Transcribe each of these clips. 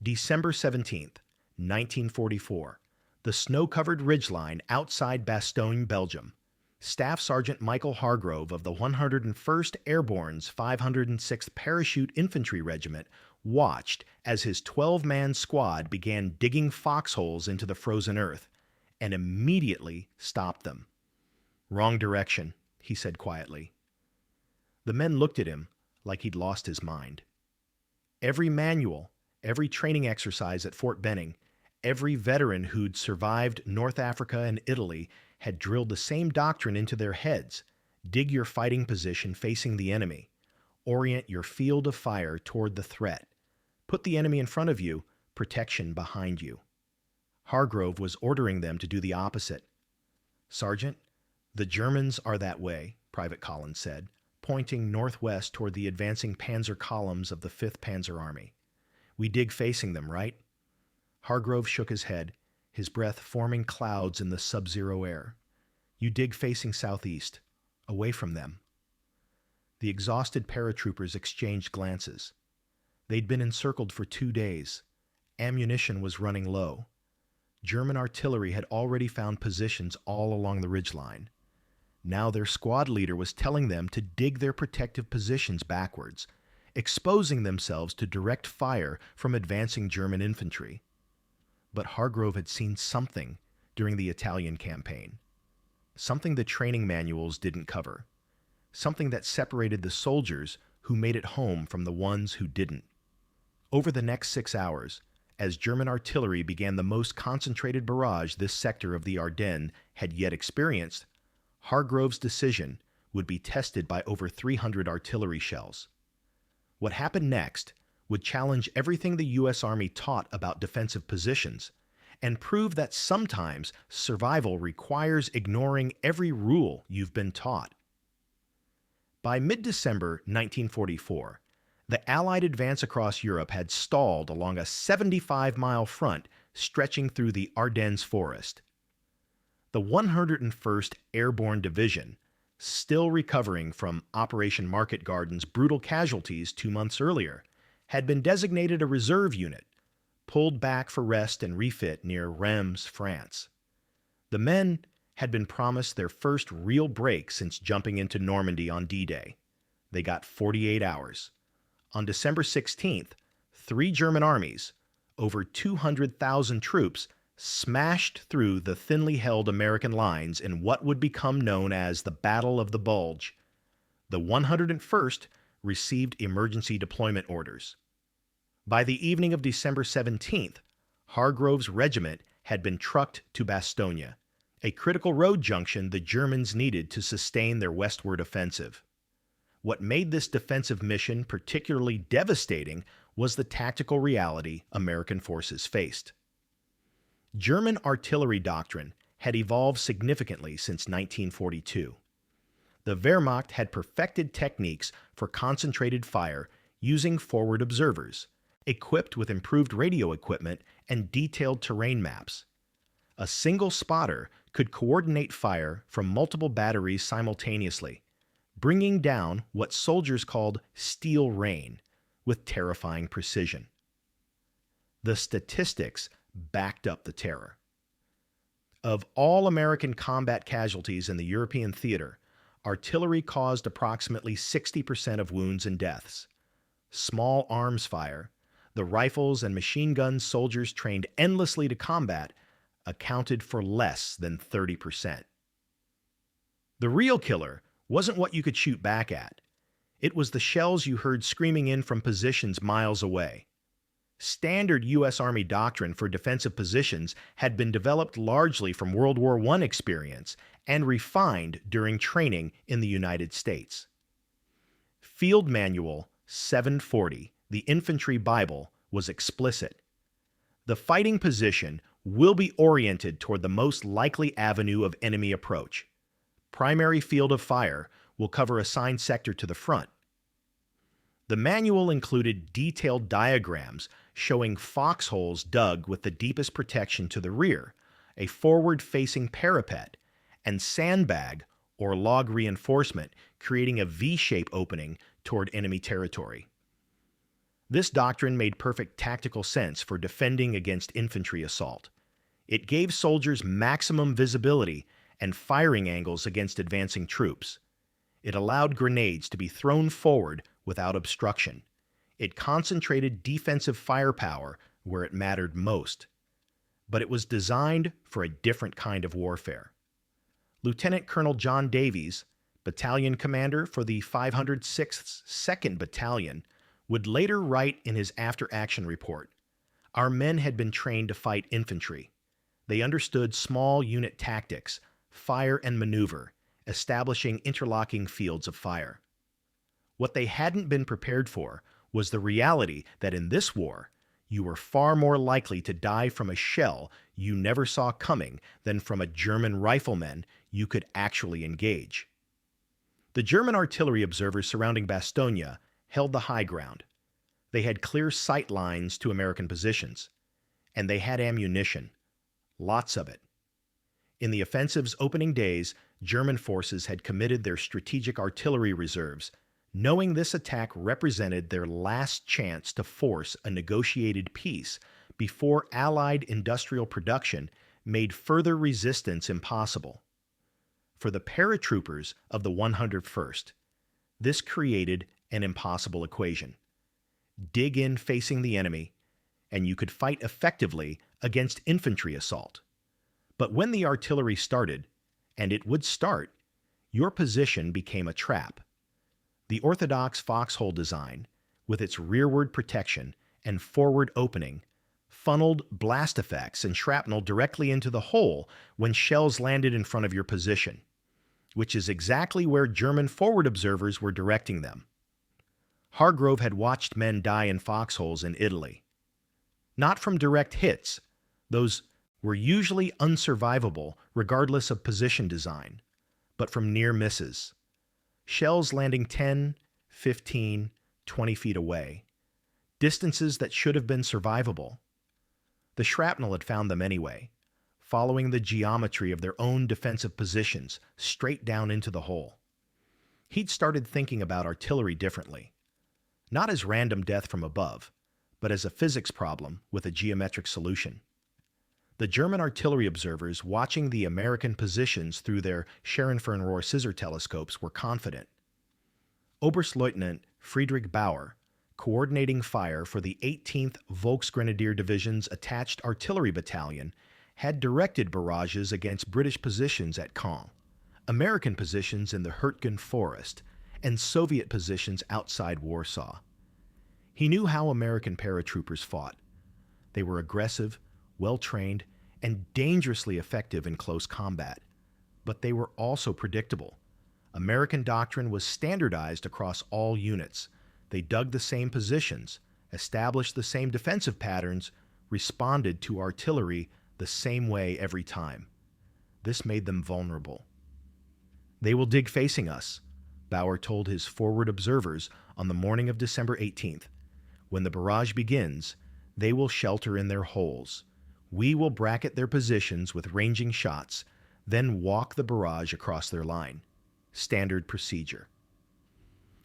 December 17th, 1944. The snow-covered ridgeline outside Bastogne, Belgium. Staff Sergeant Michael Hargrove of the 101st Airborne's 506th Parachute Infantry Regiment watched as his 12-man squad began digging foxholes into the frozen earth and immediately stopped them. "Wrong direction," he said quietly. The men looked at him like he'd lost his mind. Every manual, every training exercise at Fort Benning, every veteran who'd survived North Africa and Italy had drilled the same doctrine into their heads. Dig your fighting position facing the enemy. Orient your field of fire toward the threat. Put the enemy in front of you, protection behind you. Hargrove was ordering them to do the opposite. "Sergeant, the Germans are that way," Private Collins said, pointing northwest toward the advancing panzer columns of the 5th Panzer Army. "We dig facing them, right?" Hargrove shook his head, his breath forming clouds in the sub-zero air. "You dig facing southeast, away from them." The exhausted paratroopers exchanged glances. They'd been encircled for 2 days. Ammunition was running low. German artillery had already found positions all along the ridgeline. Now their squad leader was telling them to dig their protective positions backwards, exposing themselves to direct fire from advancing German infantry. But Hargrove had seen something during the Italian campaign. Something the training manuals didn't cover. Something that separated the soldiers who made it home from the ones who didn't. Over the next 6 hours, as German artillery began the most concentrated barrage this sector of the Ardennes had yet experienced, Hargrove's decision would be tested by over 300 artillery shells. What happened next would challenge everything the U.S. Army taught about defensive positions and prove that sometimes survival requires ignoring every rule you've been taught. By mid-December 1944, the Allied advance across Europe had stalled along a 75-mile front stretching through the Ardennes forest. The 101st Airborne Division, still recovering from Operation Market Garden's brutal casualties 2 months earlier, had been designated a reserve unit, pulled back for rest and refit near Reims, France. The men had been promised their first real break since jumping into Normandy on D-Day. They got 48 hours. On December 16th, 3 German armies, over 200,000 troops, smashed through the thinly held American lines in what would become known as the Battle of the Bulge. The 101st received emergency deployment orders. By the evening of December 17th, Hargrove's regiment had been trucked to Bastogne, a critical road junction the Germans needed to sustain their westward offensive. What made this defensive mission particularly devastating was the tactical reality American forces faced. German artillery doctrine had evolved significantly since 1942. The Wehrmacht had perfected techniques for concentrated fire using forward observers, equipped with improved radio equipment and detailed terrain maps. A single spotter could coordinate fire from multiple batteries simultaneously, bringing down what soldiers called steel rain with terrifying precision. The statistics backed up the terror. Of all American combat casualties in the European theater, artillery caused approximately 60% of wounds and deaths. Small arms fire, the rifles and machine guns soldiers trained endlessly to combat, accounted for less than 30%. The real killer wasn't what you could shoot back at. It was the shells you heard screaming in from positions miles away. Standard U.S. Army doctrine for defensive positions had been developed largely from World War I experience and refined during training in the United States. Field Manual 740, the Infantry Bible, was explicit. The fighting position will be oriented toward the most likely avenue of enemy approach. Primary field of fire will cover assigned sector to the front. The manual included detailed diagrams showing foxholes dug with the deepest protection to the rear, a forward-facing parapet, and sandbag or log reinforcement creating a V-shape opening toward enemy territory. This doctrine made perfect tactical sense for defending against infantry assault. It gave soldiers maximum visibility and firing angles against advancing troops. It allowed grenades to be thrown forward without obstruction. It concentrated defensive firepower where it mattered most. But it was designed for a different kind of warfare. Lieutenant Colonel John Davies, battalion commander for the 506th 2nd Battalion, would later write in his after-action report, "Our men had been trained to fight infantry. They understood small unit tactics, fire and maneuver, establishing interlocking fields of fire. What they hadn't been prepared for was the reality that in this war, you were far more likely to die from a shell you never saw coming than from a German rifleman you could actually engage." The German artillery observers surrounding Bastogne held the high ground. They had clear sight lines to American positions, and they had ammunition, lots of it. In the offensive's opening days, German forces had committed their strategic artillery reserves, knowing this attack represented their last chance to force a negotiated peace before Allied industrial production made further resistance impossible. For the paratroopers of the 101st, this created an impossible equation. Dig in facing the enemy, and you could fight effectively against infantry assault. But when the artillery started, and it would start, your position became a trap. The orthodox foxhole design, with its rearward protection and forward opening, funneled blast effects and shrapnel directly into the hole when shells landed in front of your position, which is exactly where German forward observers were directing them. Hargrove had watched men die in foxholes in Italy. Not from direct hits, those were usually unsurvivable regardless of position design, but from near misses. Shells landing 10, 15, 20 feet away, distances that should have been survivable. The shrapnel had found them anyway, following the geometry of their own defensive positions straight down into the hole. He'd started thinking about artillery differently, not as random death from above, but as a physics problem with a geometric solution. The German artillery observers watching the American positions through their Schärenfernrohr scissor telescopes were confident. Oberstleutnant Friedrich Bauer, coordinating fire for the 18th Volksgrenadier Division's attached artillery battalion, had directed barrages against British positions at Caen, American positions in the Hurtgen Forest, and Soviet positions outside Warsaw. He knew how American paratroopers fought. They were aggressive, well-trained, and dangerously effective in close combat. But they were also predictable. American doctrine was standardized across all units. They dug the same positions, established the same defensive patterns, responded to artillery the same way every time. This made them vulnerable. "They will dig facing us," Bauer told his forward observers on the morning of December 18th. "When the barrage begins, they will shelter in their holes. We will bracket their positions with ranging shots, then walk the barrage across their line. Standard procedure."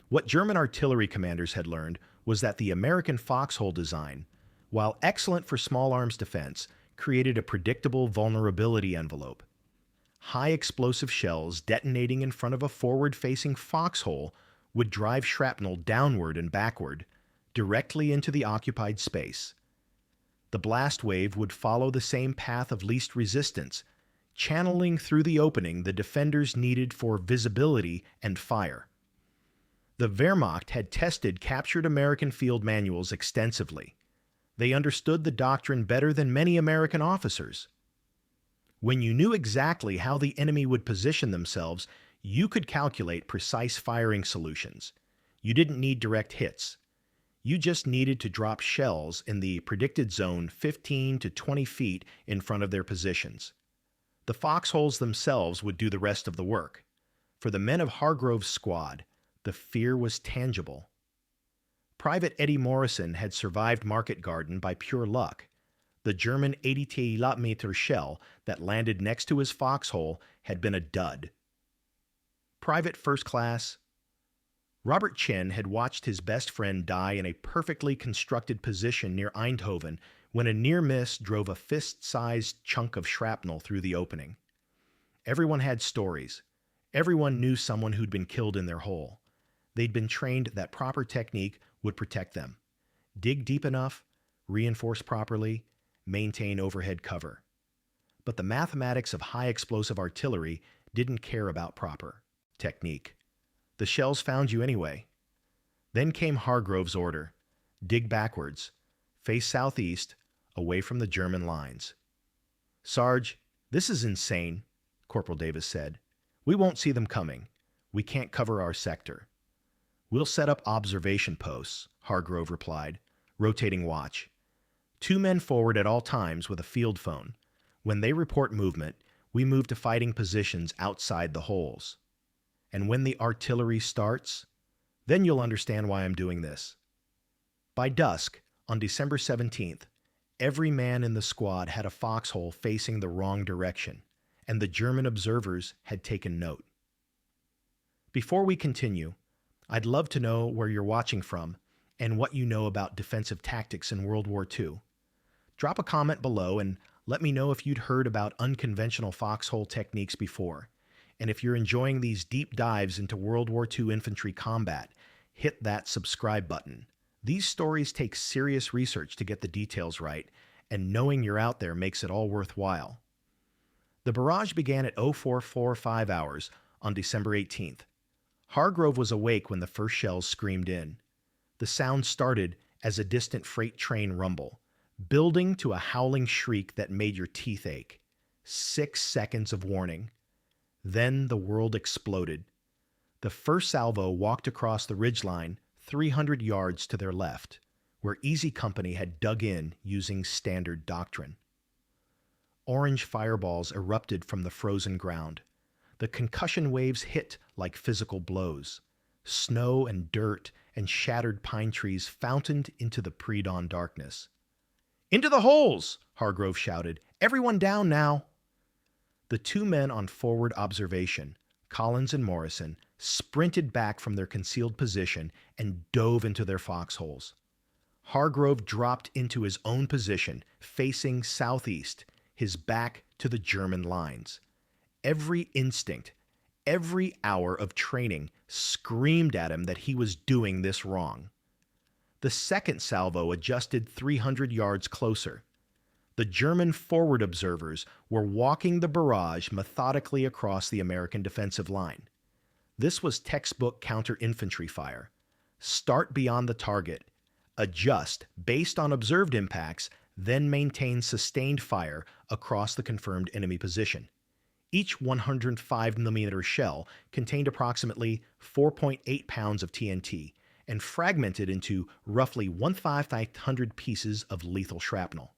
What German artillery commanders had learned was that the American foxhole design, while excellent for small arms defense, created a predictable vulnerability envelope. High explosive shells detonating in front of a forward-facing foxhole would drive shrapnel downward and backward, directly into the occupied space. The blast wave would follow the same path of least resistance, channeling through the opening the defenders needed for visibility and fire. The Wehrmacht had tested captured American field manuals extensively. They understood the doctrine better than many American officers. When you knew exactly how the enemy would position themselves, you could calculate precise firing solutions. You didn't need direct hits. You just needed to drop shells in the predicted zone 15 to 20 feet in front of their positions. The foxholes themselves would do the rest of the work. For the men of Hargrove's squad, the fear was tangible. Private Eddie Morrison had survived Market Garden by pure luck. The German 80 mm shell that landed next to his foxhole had been a dud. Private First Class Robert Chin had watched his best friend die in a perfectly constructed position near Eindhoven when a near miss drove a fist-sized chunk of shrapnel through the opening. Everyone had stories. Everyone knew someone who'd been killed in their hole. They'd been trained that proper technique would protect them. Dig deep enough, reinforce properly, maintain overhead cover. But the mathematics of high explosive artillery didn't care about proper technique. The shells found you anyway. Then came Hargrove's order. Dig backwards. Face southeast, away from the German lines. "Sarge, this is insane," Corporal Davis said. "We won't see them coming. We can't cover our sector." "We'll set up observation posts," Hargrove replied, rotating watch. 2 men forward at all times with a field phone. When they report movement, we move to fighting positions outside the holes. And when the artillery starts, then you'll understand why I'm doing this. By dusk, on December 17th, every man in the squad had a foxhole facing the wrong direction, and the German observers had taken note. Before we continue, I'd love to know where you're watching from and what you know about defensive tactics in World War II. Drop a comment below and let me know if you'd heard about unconventional foxhole techniques before. And if you're enjoying these deep dives into World War II infantry combat, hit that subscribe button. These stories take serious research to get the details right, and knowing you're out there makes it all worthwhile. The barrage began at 0445 hours on December 18th. Hargrove was awake when the first shells screamed in. The sound started as a distant freight train rumble, building to a howling shriek that made your teeth ache. 6 seconds of warning. Then the world exploded. The first salvo walked across the ridgeline 300 yards to their left, where Easy Company had dug in using standard Doctrine. Orange fireballs erupted from the frozen ground. The concussion waves hit like physical blows. Snow and dirt and shattered pine trees fountained into the pre-dawn darkness. "Into the holes!" Hargrove shouted. "Everyone down now!" The 2 men on forward observation, Collins and Morrison, sprinted back from their concealed position and dove into their foxholes. Hargrove dropped into his own position, facing southeast, his back to the German lines. Every instinct, every hour of training screamed at him that he was doing this wrong. The second salvo adjusted 300 yards closer. The German forward observers were walking the barrage methodically across the American defensive line. This was textbook counter-infantry fire. Start beyond the target, adjust based on observed impacts, then maintain sustained fire across the confirmed enemy position. Each 105mm shell contained approximately 4.8 pounds of TNT and fragmented into roughly 1,500 pieces of lethal shrapnel.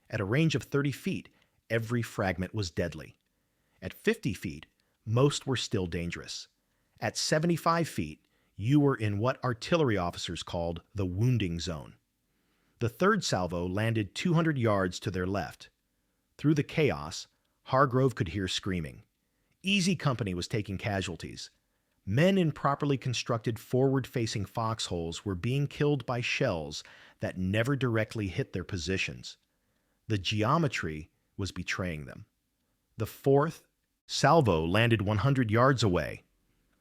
At a range of 30 feet, every fragment was deadly. At 50 feet, most were still dangerous. At 75 feet, you were in what artillery officers called the wounding zone. The third salvo landed 200 yards to their left. Through the chaos, Hargrove could hear screaming. Easy Company was taking casualties. Men in properly constructed forward-facing foxholes were being killed by shells that never directly hit their positions. The geometry was betraying them. The fourth salvo landed 100 yards away.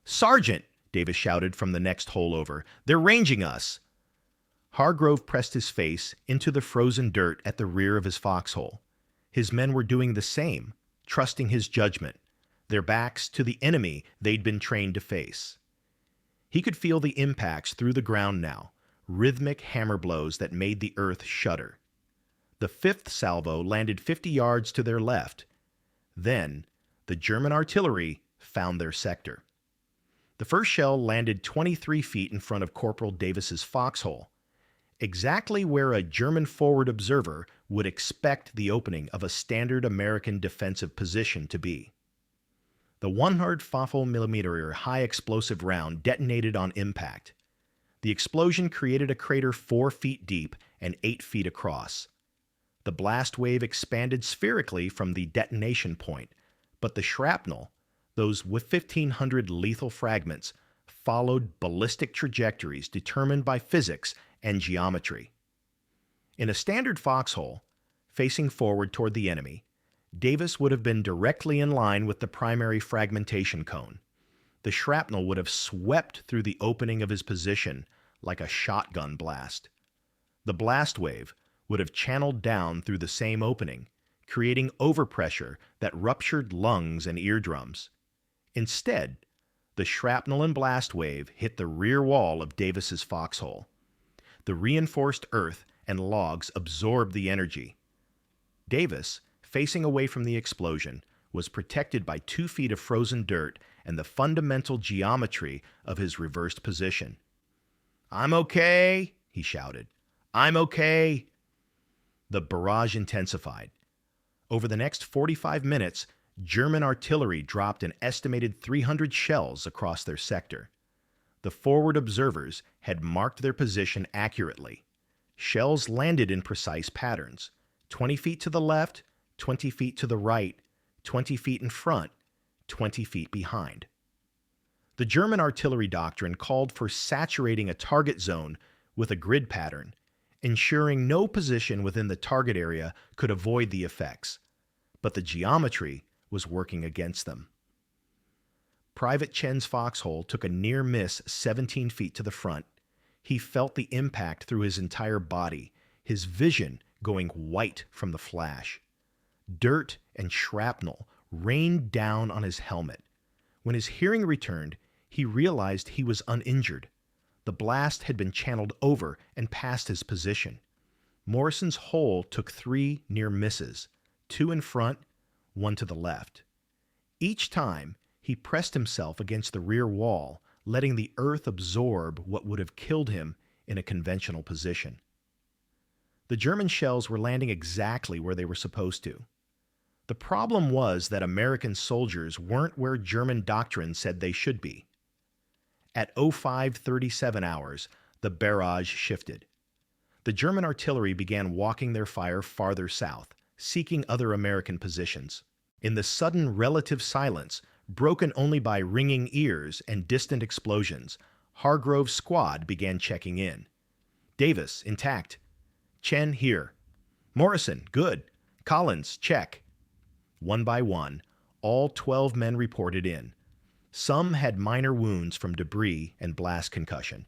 "Sergeant!" Davis shouted from the next hole over. "They're ranging us!" Hargrove pressed his face into the frozen dirt at the rear of his foxhole. His men were doing the same, trusting his judgment, their backs to the enemy they'd been trained to face. He could feel the impacts through the ground now, rhythmic hammer blows that made the earth shudder. The fifth salvo landed 50 yards to their left. Then, the German artillery found their sector. The first shell landed 23 feet in front of Corporal Davis's foxhole, exactly where a German forward observer would expect the opening of a standard American defensive position to be. The 150mm high-explosive round detonated on impact. The explosion created a crater 4 feet deep and 8 feet across. The blast wave expanded spherically from the detonation point, but the shrapnel, those 1,500 lethal fragments, followed ballistic trajectories determined by physics and geometry. In a standard foxhole, facing forward toward the enemy, Davis would have been directly in line with the primary fragmentation cone. The shrapnel would have swept through the opening of his position like a shotgun blast. The blast wave would have channeled down through the same opening, creating overpressure that ruptured lungs and eardrums. Instead, the shrapnel and blast wave hit the rear wall of Davis's foxhole. The reinforced earth and logs absorbed the energy. Davis, facing away from the explosion, was protected by 2 feet of frozen dirt and the fundamental geometry of his reversed position. "I'm okay," he shouted. "I'm okay." The barrage intensified. Over the next 45 minutes, German artillery dropped an estimated 300 shells across their sector. The forward observers had marked their position accurately. Shells landed in precise patterns: 20 feet to the left, 20 feet to the right, 20 feet in front, 20 feet behind. The German artillery doctrine called for saturating a target zone with a grid pattern, ensuring no position within the target area could avoid the effects. But the geometry was working against them. Private Chen's foxhole took a near miss 17 feet to the front. He felt the impact through his entire body, his vision going white from the flash. Dirt and shrapnel rained down on his helmet. When his hearing returned, he realized he was uninjured. The blast had been channeled over and past his position. Morrison's hole took 3 near misses, 2 in front, 1 to the left. Each time, he pressed himself against the rear wall, letting the earth absorb what would have killed him in a conventional position. The German shells were landing exactly where they were supposed to. The problem was that American soldiers weren't where German doctrine said they should be. At 05:37 hours, the barrage shifted. The German artillery began walking their fire farther south, seeking other American positions. In the sudden relative silence, broken only by ringing ears and distant explosions, Hargrove's squad began checking in. "Davis, intact. Chen, here. Morrison, good. Collins, check." One by one, all 12 men reported in. Some had minor wounds from debris and blast concussion.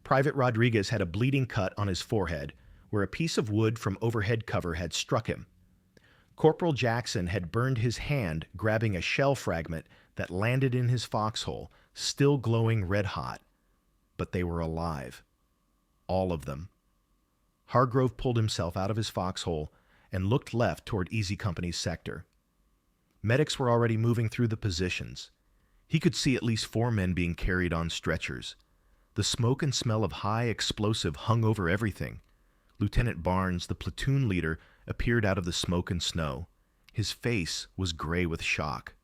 Private Rodriguez had a bleeding cut on his forehead, where a piece of wood from overhead cover had struck him. Corporal Jackson had burned his hand grabbing a shell fragment that landed in his foxhole, still glowing red-hot. But they were alive. All of them. Hargrove pulled himself out of his foxhole and looked left toward Easy Company's sector. Medics were already moving through the positions. He could see at least 4 men being carried on stretchers. The smoke and smell of high explosive hung over everything. Lieutenant Barnes, the platoon leader, appeared out of the smoke and snow. His face was gray with shock.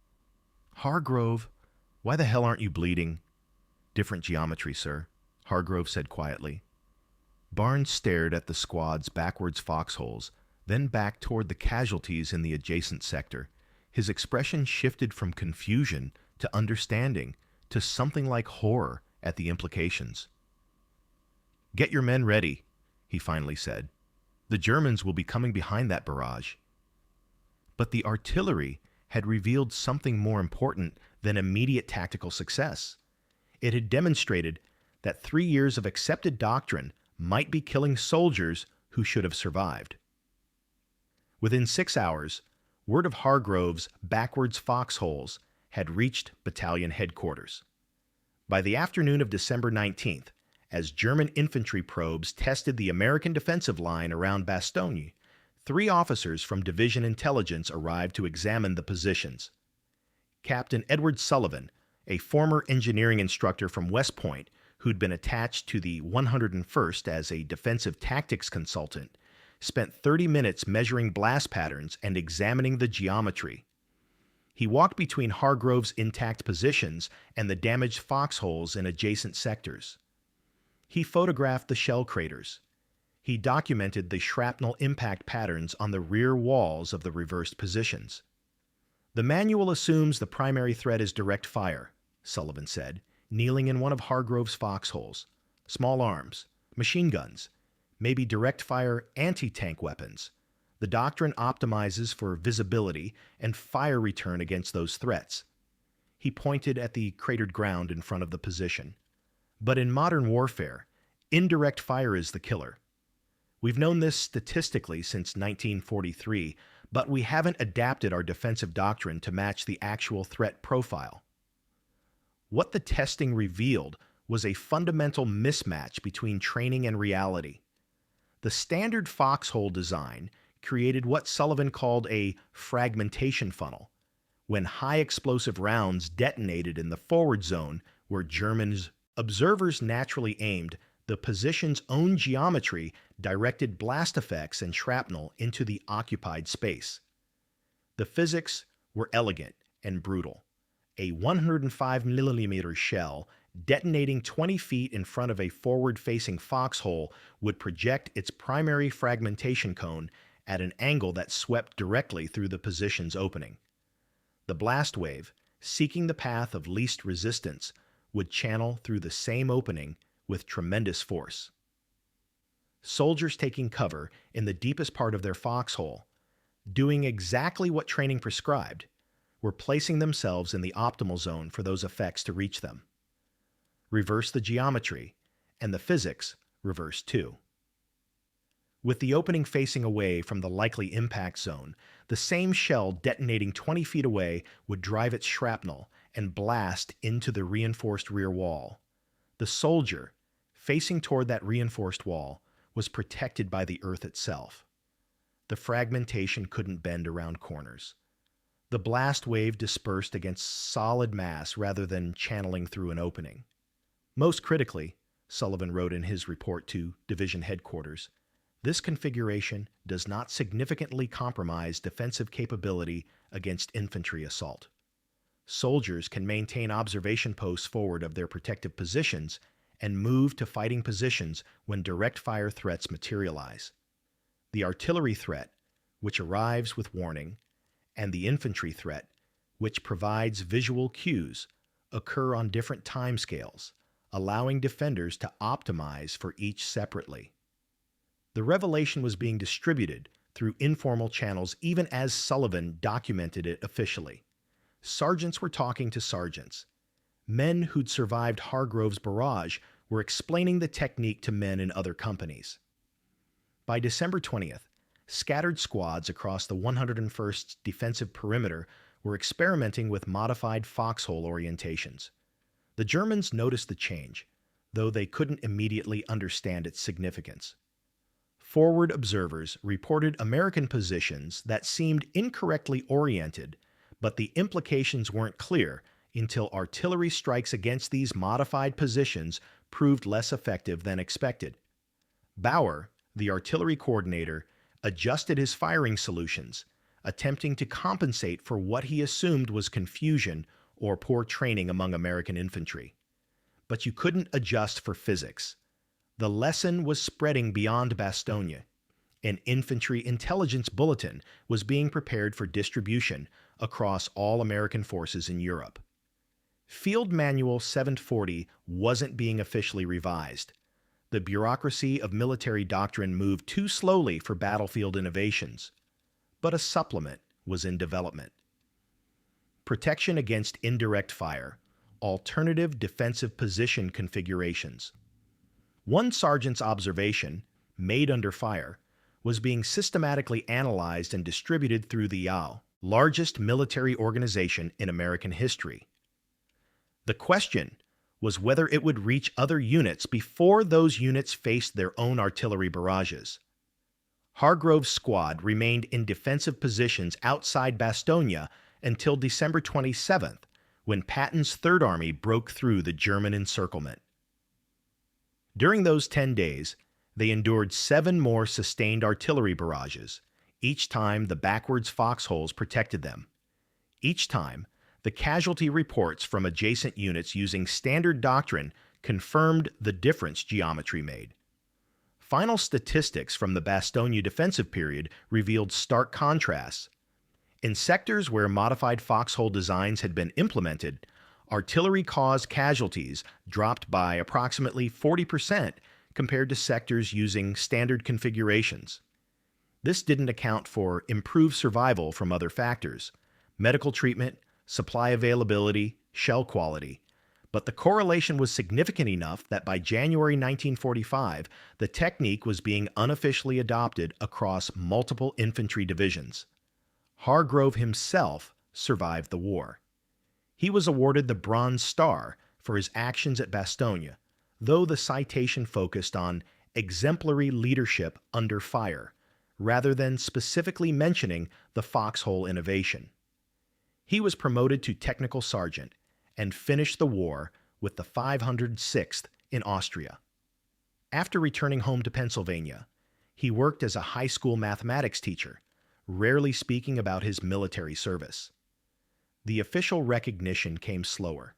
"Hargrove, why the hell aren't you bleeding?" "Different geometry, sir," Hargrove said quietly. Barnes stared at the squad's backwards foxholes, then back toward the casualties in the adjacent sector. His expression shifted from confusion to understanding to something like horror at the implications. "Get your men ready," he finally said. "The Germans will be coming behind that barrage." But the artillery had revealed something more important than immediate tactical success. It had demonstrated that 3 years of accepted doctrine might be killing soldiers who should have survived. Within 6 hours, word of Hargrove's backwards foxholes had reached battalion headquarters. By the afternoon of December 19th, as German infantry probes tested the American defensive line around Bastogne, 3 officers from Division Intelligence arrived to examine the positions. Captain Edward Sullivan, a former engineering instructor from West Point who'd been attached to the 101st as a defensive tactics consultant, spent 30 minutes measuring blast patterns and examining the geometry. He walked between Hargrove's intact positions and the damaged foxholes in adjacent sectors. He photographed the shell craters. He documented the shrapnel impact patterns on the rear walls of the reversed positions. "The manual assumes the primary threat is direct fire," Sullivan said. kneeling in one of Hargrove's foxholes, small arms, machine guns, maybe direct-fire anti-tank weapons. The Doctrine optimizes for visibility and fire return against those threats. He pointed at the cratered ground in front of the position. But in modern warfare, indirect fire is the killer. We've known this statistically since 1943, but we haven't adapted our defensive doctrine to match the actual threat profile. What the testing revealed was a fundamental mismatch between training and reality. The standard foxhole design created what Sullivan called a fragmentation funnel, when high explosive rounds detonated in the forward zone where Germans' observers naturally aimed. The position's own geometry directed blast effects and shrapnel into the occupied space. The physics were elegant and brutal. A 105mm shell detonating 20 feet in front of a forward-facing foxhole would project its primary fragmentation cone at an angle that swept directly through the position's opening. The blast wave, seeking the path of least resistance, would channel through the same opening with tremendous force. Soldiers taking cover in the deepest part of their foxhole, doing exactly what training prescribed, were placing themselves in the optimal zone for those effects to reach them. Reverse the geometry, and the physics reverse too. With the opening facing away from the likely impact zone, the same shell detonating 20 feet away would drive its shrapnel and blast into the reinforced rear wall. The soldier, facing toward that reinforced wall, was protected by the earth itself. The fragmentation couldn't bend around corners. The blast wave dispersed against solid mass rather than channeling through an opening. Most critically, Sullivan wrote in his report to Division Headquarters, this configuration does not significantly compromise defensive capability against infantry assault. Soldiers can maintain observation posts forward of their protective positions and move to fighting positions when direct fire threats materialize. The artillery threat, which arrives with warning, and the infantry threat, which provides visual cues, occur on different timescales, allowing defenders to optimize for each separately. The revelation was being distributed through informal channels even as Sullivan documented it officially. Sergeants were talking to sergeants. Men who'd survived Hargrove's barrage were explaining the technique to men in other companies. By December 20th, scattered squads across the 101st defensive perimeter were experimenting with modified foxhole orientations. The Germans noticed the change, though they couldn't immediately understand its significance. Forward observers reported American positions that seemed incorrectly oriented, but the implications weren't clear until artillery strikes against these modified positions proved less effective than expected. Bauer, the artillery coordinator, adjusted his firing solutions, attempting to compensate for what he assumed was confusion or poor training among American infantry. But you couldn't adjust for physics. The lesson was spreading beyond Bastogne. An infantry intelligence bulletin was being prepared for distribution across all American forces in Europe. Field Manual 740 wasn't being officially revised. The bureaucracy of military doctrine moved too slowly for battlefield innovations. But a supplement was in development. Protection against indirect fire, alternative defensive position configurations. One sergeant's observation, made under fire, was being systematically analyzed and distributed through the WWII, largest military organization in American history. The question was whether it would reach other units before those units faced their own artillery barrages. Hargrove's squad remained in defensive positions outside Bastogne until December 27th, when Patton's Third Army broke through the German encirclement. During those 10 days, they endured 7 more sustained artillery barrages, each time the backwards foxholes protected them. Each time, the casualty reports from adjacent units using standard doctrine confirmed the difference geometry made. Final statistics from the Bastogne defensive period revealed stark contrasts. In sectors where modified foxhole designs had been implemented, Artillery caused casualties dropped by approximately 40% compared to sectors using standard configurations. This didn't account for improved survival from other factors: medical treatment, supply availability, shell quality. But the correlation was significant enough that by January 1945, the technique was being unofficially adopted across multiple infantry divisions. Hargrove himself survived the war. He was awarded the Bronze Star for his actions at Bastogne, though the citation focused on exemplary leadership under fire, rather than specifically mentioning the Foxhole innovation. He was promoted to technical sergeant and finished the war with the 506th in Austria. After returning home to Pennsylvania, he worked as a high school mathematics teacher, rarely speaking about his military service. The official recognition came slower.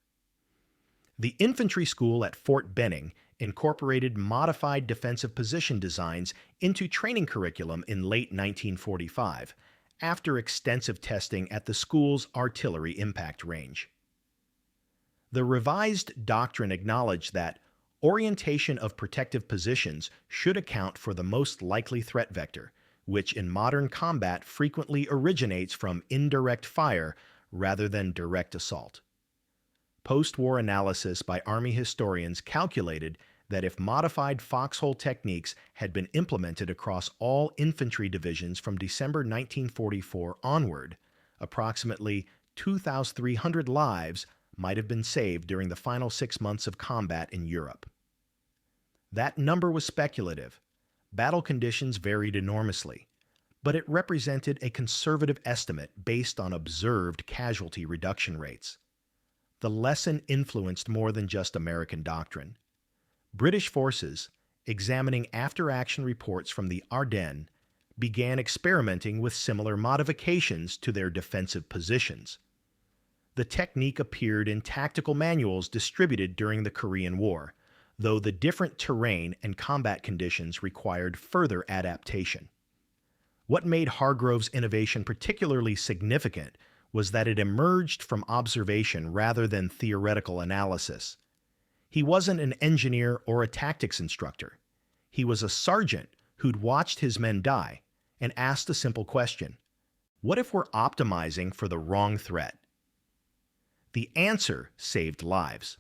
The infantry school at Fort Benning incorporated modified defensive position designs into training curriculum in late 1945, after extensive testing at the school's artillery impact range. The revised doctrine acknowledged that orientation of protective positions should account for the most likely threat vector, which in modern combat frequently originates from indirect fire rather than direct assault. Post-war analysis by Army historians calculated that if modified foxhole techniques had been implemented across all infantry divisions from December 1944 onward, approximately 2,300 lives might have been saved during the final 6 months of combat in Europe. That number was speculative. Battle conditions varied enormously, but it represented a conservative estimate based on observed casualty reduction rates. The lesson influenced more than just American doctrine. British forces, examining after-action reports from the Ardennes, began experimenting with similar modifications to their defensive positions. The technique appeared in tactical manuals distributed during the Korean War, though the different terrain and combat conditions required further adaptation. What made Hargrove's innovation particularly significant was that it emerged from observation rather than theoretical analysis. He wasn't an engineer or a tactics instructor. He was a sergeant who'd watched his men die and asked a simple question: what if we're optimizing for the wrong threat? The answer saved lives.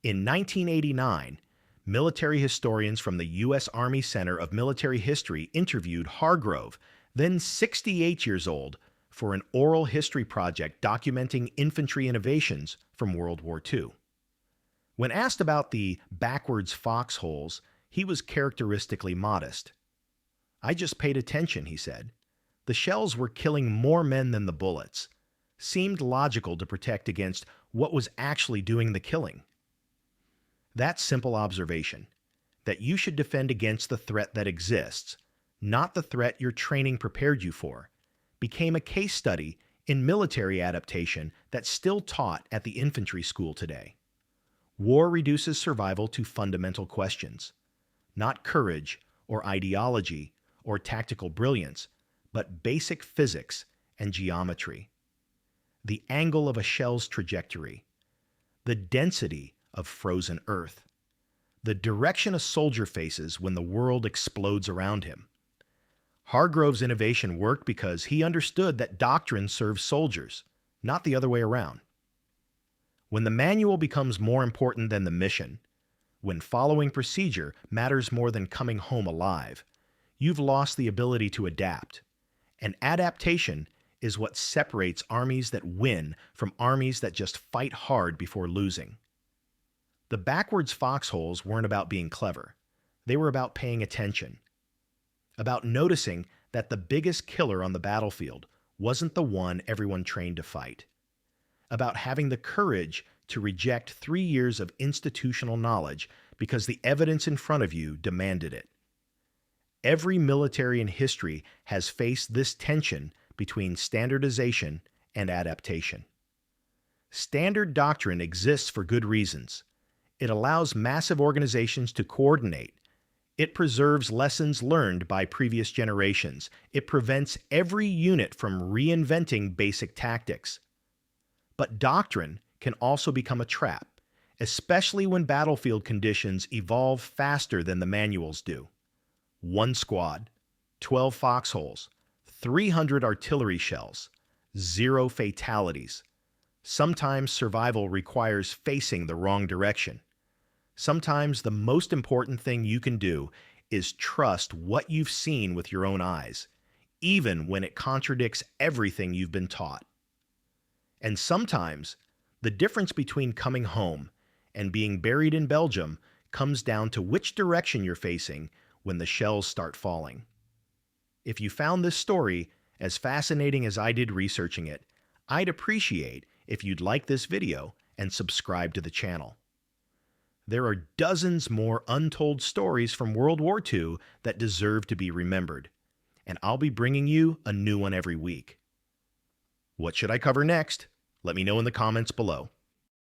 In 1989, military historians from the U.S. Army Center of Military History interviewed Hargrove, then 68 years old, for an oral history project documenting infantry innovations from World War II. When asked about the backwards foxholes, he was characteristically modest. "I just paid attention," he said. "The shells were killing more men than the bullets. Seemed logical to protect against what was actually doing the killing." That simple observation, that you should defend against the threat that exists, not the threat your training prepared you for, became a case study in military adaptation that's still taught at the infantry school today. War reduces survival to fundamental questions, not courage or ideology or tactical brilliance, but basic physics and geometry. The angle of a shell's trajectory, the density of frozen earth, the direction a soldier faces when the world explodes around him. Hargrove's innovation worked because he understood that doctrine serves soldiers, not the other way around. When the manual becomes more important than the mission, when following procedure matters more than coming home alive, you've lost the ability to adapt. And adaptation is what separates armies that win from armies that just fight hard before losing. The backwards foxholes weren't about being clever. They were about paying attention, about noticing that the biggest killer on the battlefield wasn't the one everyone trained to fight, about having the courage to reject 3 years of institutional knowledge because the evidence in front of you demanded it. Every military in history has faced this tension between standardization and adaptation. Standard doctrine exists for good reasons. It allows massive organizations to coordinate. It preserves lessons learned by previous generations. It prevents every unit from reinventing basic tactics. But doctrine can also become a trap, especially when battlefield conditions evolve faster than the manuals do. 1 squad, 12 foxholes, 300 artillery shells, 0 fatalities. Sometimes survival requires facing the wrong direction. Sometimes the most important thing you can do is trust what you've seen with your own eyes, even when it contradicts everything you've been taught. And sometimes the difference between coming home and being buried in Belgium comes down to which direction you're facing when the shells start falling. If you found this story as fascinating as I did researching it, I'd appreciate if you'd like this video and subscribe to the channel. There are dozens more untold stories from World War II that deserve to be remembered, and I'll be bringing you a new one every week. What should I cover next? Let me know in the comments below.